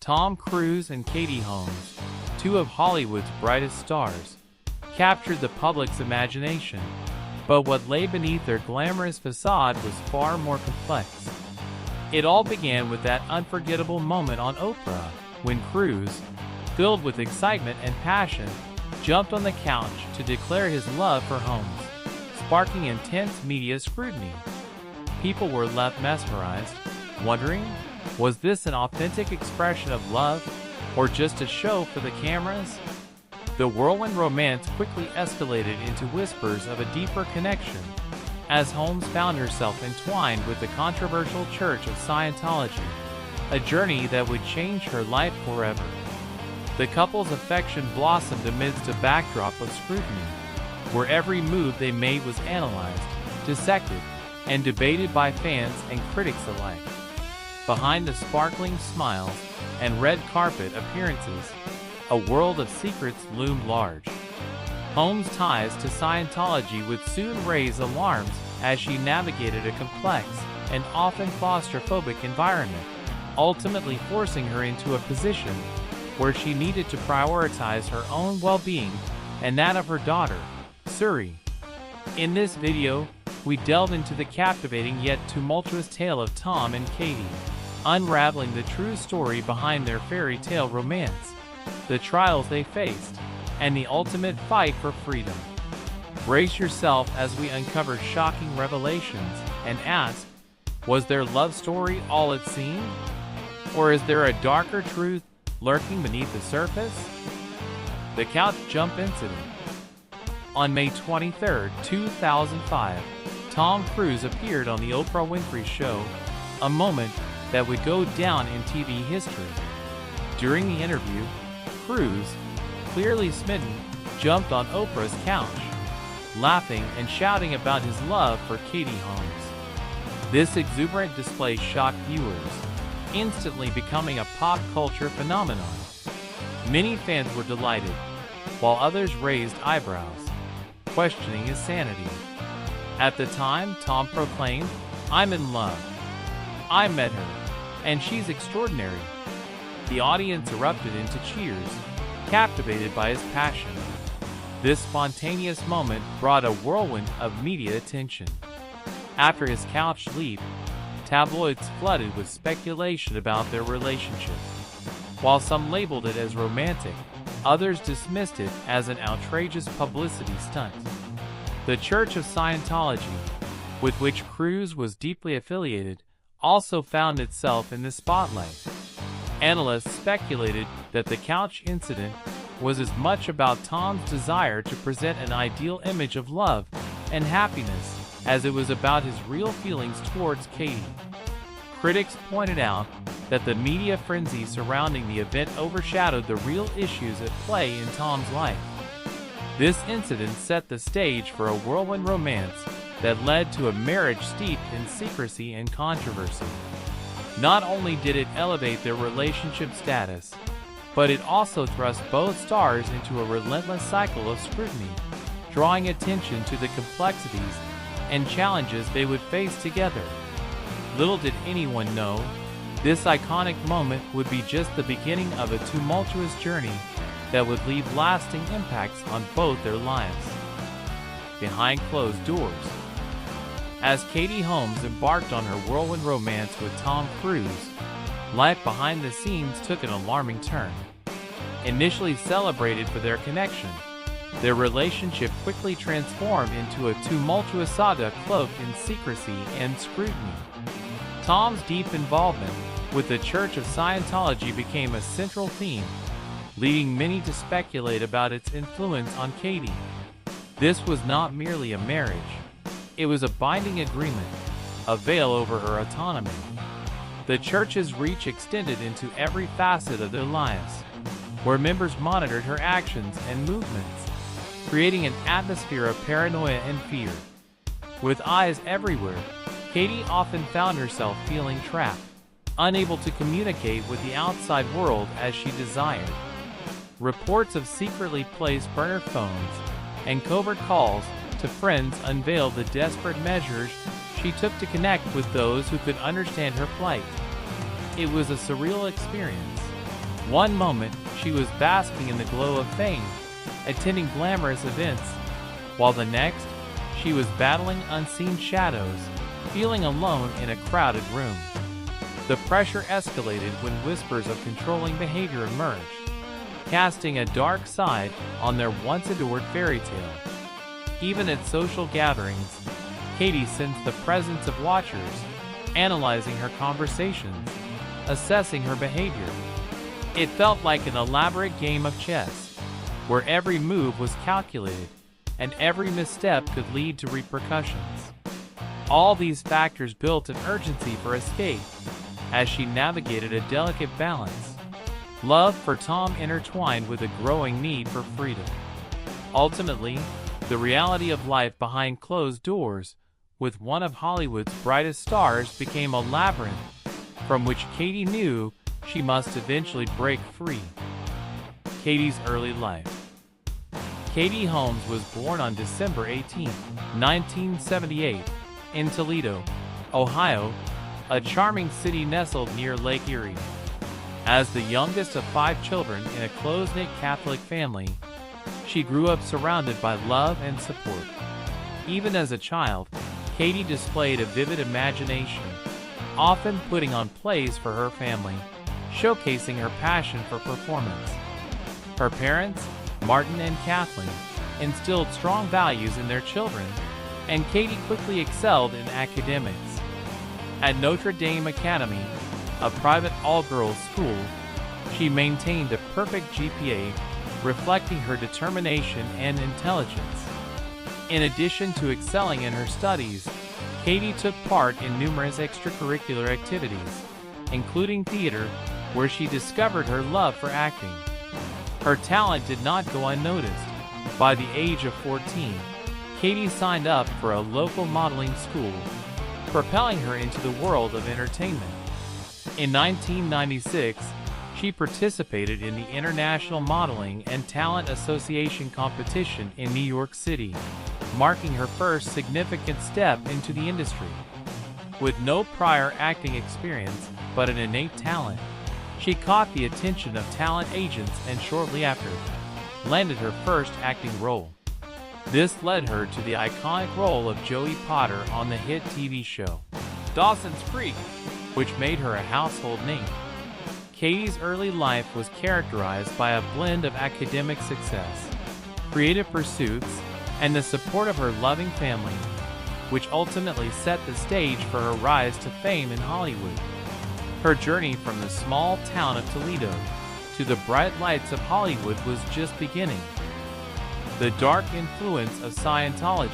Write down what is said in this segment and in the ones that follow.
Tom Cruise and Katie Holmes, two of Hollywood's brightest stars, captured the public's imagination. But what lay beneath their glamorous facade was far more complex. It all began with that unforgettable moment on Oprah, when Cruise, filled with excitement and passion, jumped on the couch to declare his love for Holmes, sparking intense media scrutiny. People were left mesmerized, wondering, was this an authentic expression of love, or just a show for the cameras? The whirlwind romance quickly escalated into whispers of a deeper connection, as Holmes found herself entwined with the controversial Church of Scientology, a journey that would change her life forever. The couple's affection blossomed amidst a backdrop of scrutiny, where every move they made was analyzed, dissected, and debated by fans and critics alike. Behind the sparkling smiles and red carpet appearances, a world of secrets loomed large. Holmes' ties to Scientology would soon raise alarms as she navigated a complex and often claustrophobic environment, ultimately forcing her into a position where she needed to prioritize her own well-being and that of her daughter, Suri. In this video, we delve into the captivating yet tumultuous tale of Tom and Katie, unraveling the true story behind their fairy tale romance, the trials they faced, and the ultimate fight for freedom. Brace yourself as we uncover shocking revelations and ask, was their love story all it seemed? Or is there a darker truth lurking beneath the surface? The Couch Jump Incident. On May 23, 2005, Tom Cruise appeared on the Oprah Winfrey Show, a moment that would go down in TV history. During the interview, Cruise, clearly smitten, jumped on Oprah's couch, laughing and shouting about his love for Katie Holmes. This exuberant display shocked viewers, instantly becoming a pop culture phenomenon. Many fans were delighted, while others raised eyebrows, questioning his sanity. At the time, Tom proclaimed, "I'm in love. I met her, and she's extraordinary." The audience erupted into cheers, captivated by his passion. This spontaneous moment brought a whirlwind of media attention. After his couch leap, tabloids flooded with speculation about their relationship. While some labeled it as romantic, others dismissed it as an outrageous publicity stunt. The Church of Scientology, with which Cruise was deeply affiliated, also found itself in the spotlight. Analysts speculated that the couch incident was as much about Tom's desire to present an ideal image of love and happiness as it was about his real feelings towards Katie. Critics pointed out that the media frenzy surrounding the event overshadowed the real issues at play in Tom's life. This incident set the stage for a whirlwind romance that led to a marriage steeped in secrecy and controversy. Not only did it elevate their relationship status, but it also thrust both stars into a relentless cycle of scrutiny, drawing attention to the complexities and challenges they would face together. Little did anyone know, this iconic moment would be just the beginning of a tumultuous journey that would leave lasting impacts on both their lives. Behind closed doors. As Katie Holmes embarked on her whirlwind romance with Tom Cruise, life behind the scenes took an alarming turn. Initially celebrated for their connection, their relationship quickly transformed into a tumultuous saga cloaked in secrecy and scrutiny. Tom's deep involvement with the Church of Scientology became a central theme, leading many to speculate about its influence on Katie. This was not merely a marriage. It was a binding agreement, a veil over her autonomy. The church's reach extended into every facet of their lives, where members monitored her actions and movements, creating an atmosphere of paranoia and fear. With eyes everywhere, Katie often found herself feeling trapped, unable to communicate with the outside world as she desired. Reports of secretly placed burner phones and covert calls to friends unveiled the desperate measures she took to connect with those who could understand her plight. It was a surreal experience, One moment, she was basking in the glow of fame, attending glamorous events, while the next, she was battling unseen shadows, feeling alone in a crowded room. The pressure escalated when whispers of controlling behavior emerged, casting a dark side on their once-adored fairy tale. Even at social gatherings, Katie sensed the presence of watchers, analyzing her conversations, assessing her behavior. It felt like an elaborate game of chess, where every move was calculated, and every misstep could lead to repercussions. All these factors built an urgency for escape, as she navigated a delicate balance. Love for Tom intertwined with a growing need for freedom. Ultimately, the reality of life behind closed doors with one of Hollywood's brightest stars became a labyrinth from which Katie knew she must eventually break free. Katie's early life. Katie Holmes was born on December 18, 1978, in Toledo, Ohio, a charming city nestled near Lake Erie. As the youngest of 5 children in a close-knit Catholic family, she grew up surrounded by love and support. Even as a child, Katie displayed a vivid imagination, often putting on plays for her family, showcasing her passion for performance. Her parents, Martin and Kathleen, instilled strong values in their children, and Katie quickly excelled in academics. At Notre Dame Academy, a private all-girls school, she maintained a perfect GPA, reflecting her determination and intelligence. In addition to excelling in her studies, Katie took part in numerous extracurricular activities, including theater, where she discovered her love for acting. Her talent did not go unnoticed. By the age of 14, Katie signed up for a local modeling school, propelling her into the world of entertainment. In 1996, she participated in the International Modeling and Talent Association competition in New York City, marking her first significant step into the industry. With no prior acting experience but an innate talent, she caught the attention of talent agents and shortly after, landed her first acting role. This led her to the iconic role of Joey Potter on the hit TV show Dawson's Creek, which made her a household name. Katie's early life was characterized by a blend of academic success, creative pursuits, and the support of her loving family, which ultimately set the stage for her rise to fame in Hollywood. Her journey from the small town of Toledo to the bright lights of Hollywood was just beginning. The dark influence of Scientology.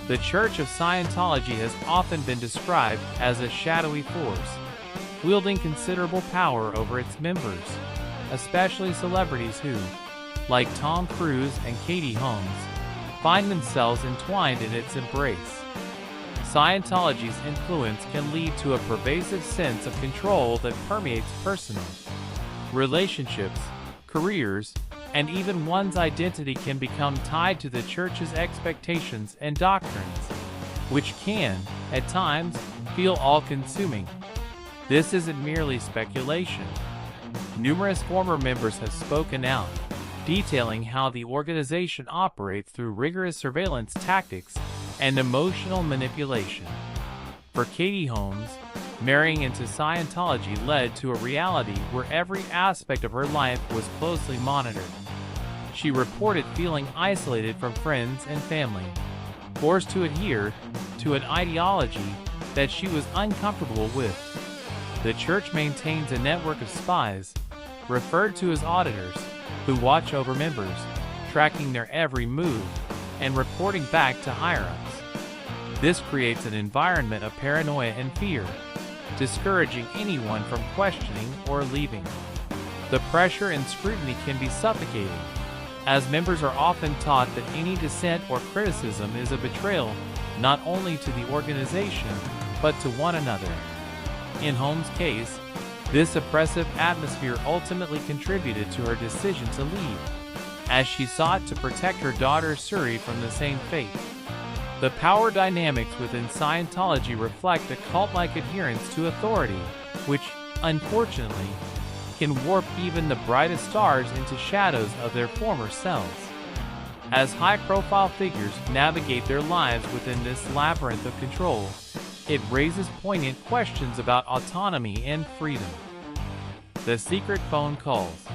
The Church of Scientology has often been described as a shadowy force, wielding considerable power over its members, especially celebrities who, like Tom Cruise and Katie Holmes, find themselves entwined in its embrace. Scientology's influence can lead to a pervasive sense of control that permeates personal relationships, careers, and even one's identity can become tied to the church's expectations and doctrines, which can, at times, feel all-consuming. This isn't merely speculation. Numerous former members have spoken out, detailing how the organization operates through rigorous surveillance tactics and emotional manipulation. For Katie Holmes, marrying into Scientology led to a reality where every aspect of her life was closely monitored. She reported feeling isolated from friends and family, forced to adhere to an ideology that she was uncomfortable with. The church maintains a network of spies, referred to as auditors, who watch over members, tracking their every move, and reporting back to higher-ups. This creates an environment of paranoia and fear, discouraging anyone from questioning or leaving. The pressure and scrutiny can be suffocating, as members are often taught that any dissent or criticism is a betrayal not only to the organization, but to one another. In Holmes' case, this oppressive atmosphere ultimately contributed to her decision to leave, as she sought to protect her daughter Suri from the same fate. The power dynamics within Scientology reflect a cult-like adherence to authority, which, unfortunately, can warp even the brightest stars into shadows of their former selves. As high-profile figures navigate their lives within this labyrinth of control, it raises poignant questions about autonomy and freedom. The secret phone calls.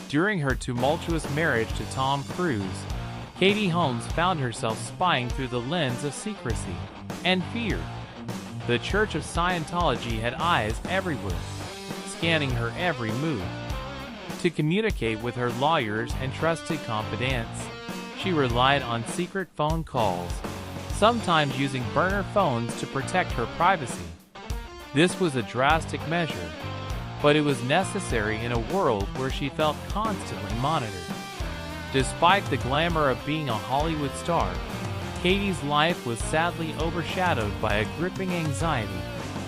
During her tumultuous marriage to Tom Cruise, Katie Holmes found herself spying through the lens of secrecy and fear. The Church of Scientology had eyes everywhere, scanning her every move. To communicate with her lawyers and trusted confidants, she relied on secret phone calls, sometimes using burner phones to protect her privacy. This was a drastic measure, but it was necessary in a world where she felt constantly monitored. Despite the glamour of being a Hollywood star, Katie's life was sadly overshadowed by a gripping anxiety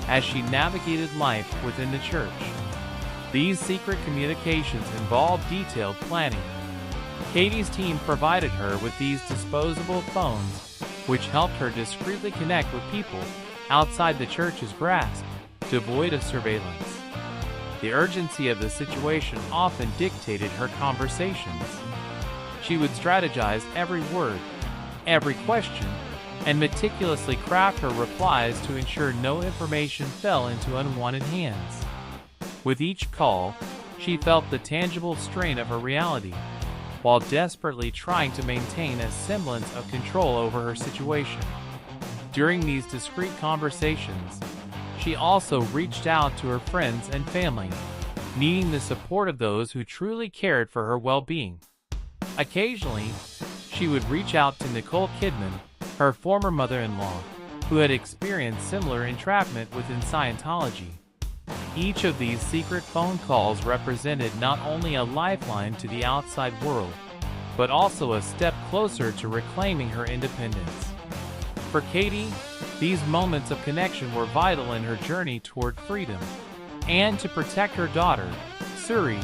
as she navigated life within the church. These secret communications involved detailed planning. Katie's team provided her with these disposable phones, which helped her discreetly connect with people outside the church's grasp, devoid of surveillance. The urgency of the situation often dictated her conversations. She would strategize every word, every question, and meticulously craft her replies to ensure no information fell into unwanted hands. With each call, she felt the tangible strain of her reality, while desperately trying to maintain a semblance of control over her situation. During these discreet conversations, she also reached out to her friends and family, needing the support of those who truly cared for her well-being. Occasionally, she would reach out to Nicole Kidman, her former mother-in-law, who had experienced similar entrapment within Scientology. Each of these secret phone calls represented not only a lifeline to the outside world, but also a step closer to reclaiming her independence. For Katie, these moments of connection were vital in her journey toward freedom, and to protect her daughter, Suri,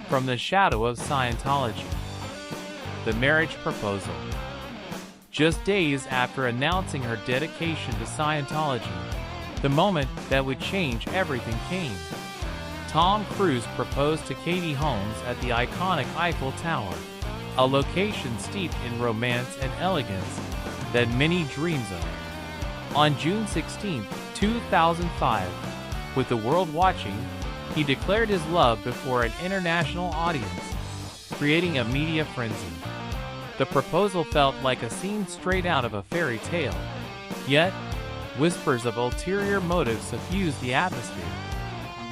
from the shadow of Scientology. The marriage proposal. Just days after announcing her dedication to Scientology, the moment that would change everything came. Tom Cruise proposed to Katie Holmes at the iconic Eiffel Tower, a location steeped in romance and elegance that many dreams of. On June 16, 2005, with the world watching, he declared his love before an international audience, creating a media frenzy. The proposal felt like a scene straight out of a fairy tale, yet whispers of ulterior motives suffused the atmosphere.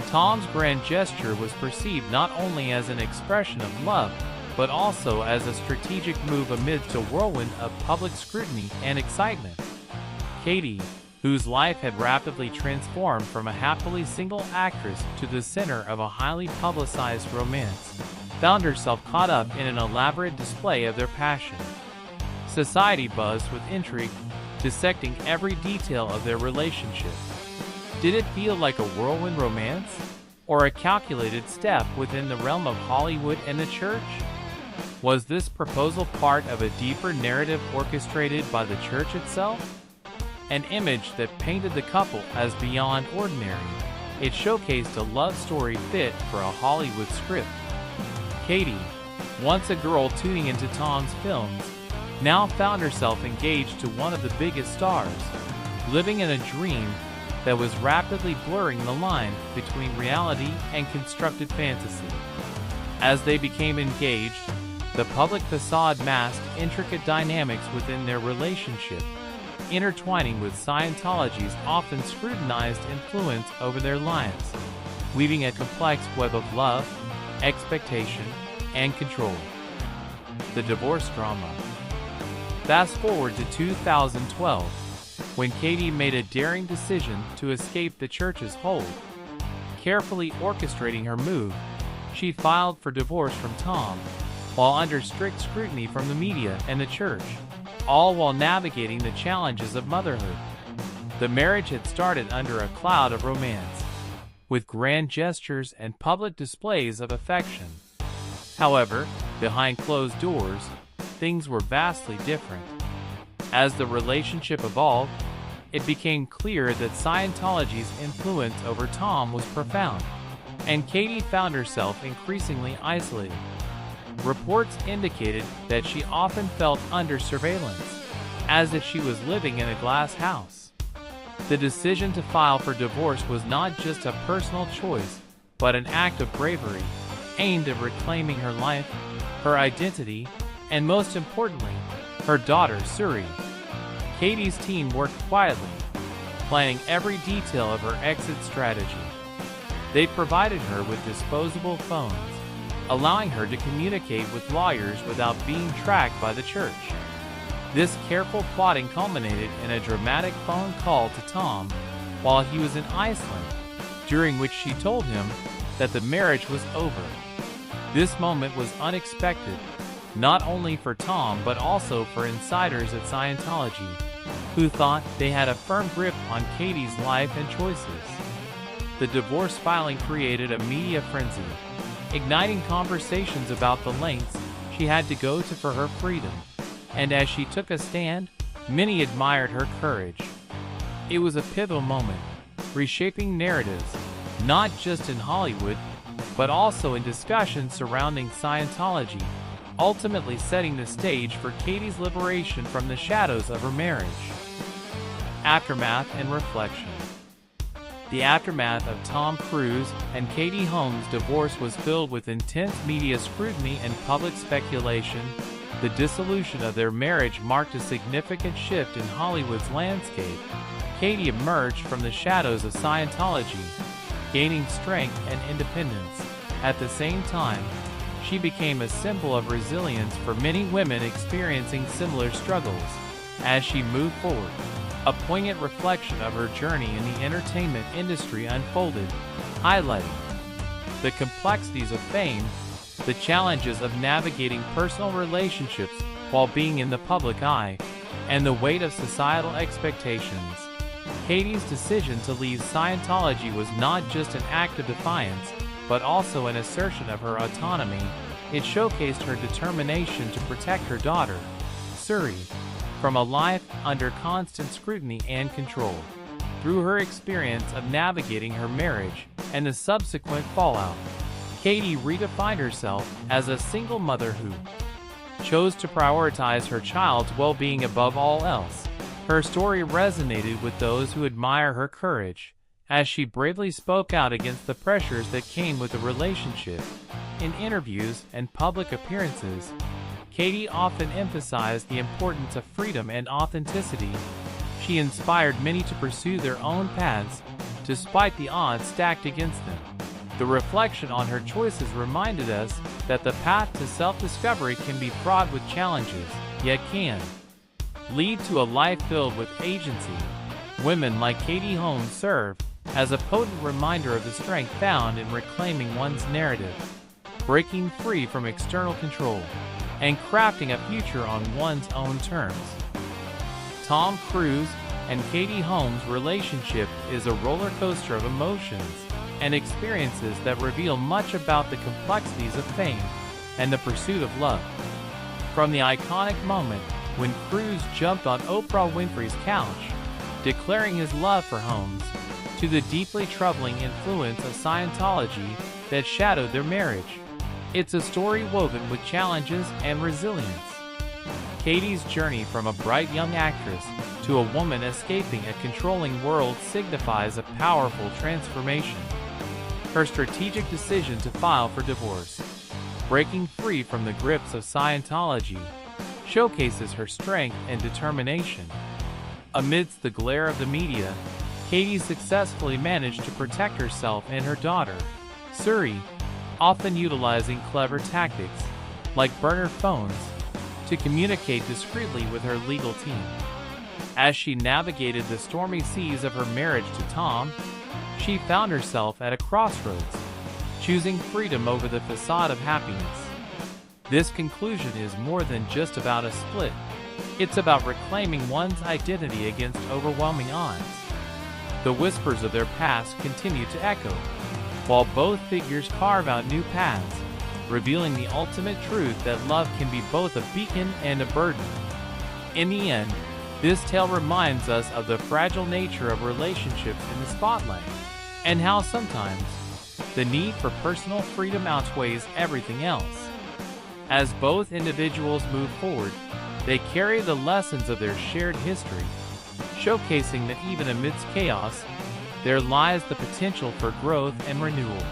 Tom's grand gesture was perceived not only as an expression of love, but also as a strategic move amidst a whirlwind of public scrutiny and excitement. Katie, whose life had rapidly transformed from a happily single actress to the center of a highly publicized romance, found herself caught up in an elaborate display of their passion. Society buzzed with intrigue, dissecting every detail of their relationship. Did it feel like a whirlwind romance, or a calculated step within the realm of Hollywood and the church? Was this proposal part of a deeper narrative orchestrated by the church itself? An image that painted the couple as beyond ordinary, it showcased a love story fit for a Hollywood script. Katie, once a girl tuning into Tom's films, now found herself engaged to one of the biggest stars, living in a dream that was rapidly blurring the line between reality and constructed fantasy. As they became engaged, the public facade masked intricate dynamics within their relationship, intertwining with Scientology's often scrutinized influence over their lives, weaving a complex web of love, expectation, and control. The divorce drama. Fast forward to 2012, when Katie made a daring decision to escape the church's hold. Carefully orchestrating her move, she filed for divorce from Tom, while under strict scrutiny from the media and the church, all while navigating the challenges of motherhood. The marriage had started under a cloud of romance, with grand gestures and public displays of affection. However, behind closed doors, things were vastly different. As the relationship evolved, it became clear that Scientology's influence over Tom was profound. and Katie found herself increasingly isolated. Reports indicated that she often felt under surveillance, as if she was living in a glass house. The decision to file for divorce was not just a personal choice, but an act of bravery, aimed at reclaiming her life, her identity, and most importantly, her daughter Suri. Katie's team worked quietly, planning every detail of her exit strategy. They provided her with disposable phones, allowing her to communicate with lawyers without being tracked by the church. This careful plotting culminated in a dramatic phone call to Tom while he was in Iceland, during which she told him that the marriage was over. This moment was unexpected, not only for Tom but also for insiders at Scientology, who thought they had a firm grip on Katie's life and choices. The divorce filing created a media frenzy, igniting conversations about the lengths she had to go to for her freedom. And as she took a stand, many admired her courage. It was a pivotal moment, reshaping narratives, not just in Hollywood, but also in discussions surrounding Scientology, ultimately setting the stage for Katie's liberation from the shadows of her marriage. Aftermath and reflection. The aftermath of Tom Cruise and Katie Holmes' divorce was filled with intense media scrutiny and public speculation. The dissolution of their marriage marked a significant shift in Hollywood's landscape. Katie emerged from the shadows of Scientology, gaining strength and independence. At the same time, she became a symbol of resilience for many women experiencing similar struggles. As she moved forward, a poignant reflection of her journey in the entertainment industry unfolded, highlighting the complexities of fame, the challenges of navigating personal relationships while being in the public eye, and the weight of societal expectations. Katie's decision to leave Scientology was not just an act of defiance, but also an assertion of her autonomy. It showcased her determination to protect her daughter, Suri, from a life under constant scrutiny and control. Through her experience of navigating her marriage and the subsequent fallout, Katie redefined herself as a single mother who chose to prioritize her child's well-being above all else. Her story resonated with those who admire her courage, as she bravely spoke out against the pressures that came with the relationship. In interviews and public appearances, Katie often emphasized the importance of freedom and authenticity. She inspired many to pursue their own paths, despite the odds stacked against them. The reflection on her choices reminded us that the path to self-discovery can be fraught with challenges, yet can lead to a life filled with agency. Women like Katie Holmes serve as a potent reminder of the strength found in reclaiming one's narrative, breaking free from external control, and crafting a future on one's own terms. Tom Cruise and Katie Holmes' relationship is a roller coaster of emotions and experiences that reveal much about the complexities of fame and the pursuit of love. From the iconic moment when Cruise jumped on Oprah Winfrey's couch, declaring his love for Holmes, to the deeply troubling influence of Scientology that shadowed their marriage. It's a story woven with challenges and resilience. Katie's journey from a bright young actress to a woman escaping a controlling world signifies a powerful transformation. Her strategic decision to file for divorce, breaking free from the grips of Scientology, showcases her strength and determination. Amidst the glare of the media, Katie successfully managed to protect herself and her daughter, Suri, often utilizing clever tactics, like burner phones, to communicate discreetly with her legal team. As she navigated the stormy seas of her marriage to Tom, she found herself at a crossroads, choosing freedom over the facade of happiness. This conclusion is more than just about a split. It's about reclaiming one's identity against overwhelming odds. The whispers of their past continue to echo, while both figures carve out new paths, revealing the ultimate truth that love can be both a beacon and a burden. In the end, this tale reminds us of the fragile nature of relationships in the spotlight, and how sometimes the need for personal freedom outweighs everything else. As both individuals move forward, they carry the lessons of their shared history, showcasing that even amidst chaos, there lies the potential for growth and renewal.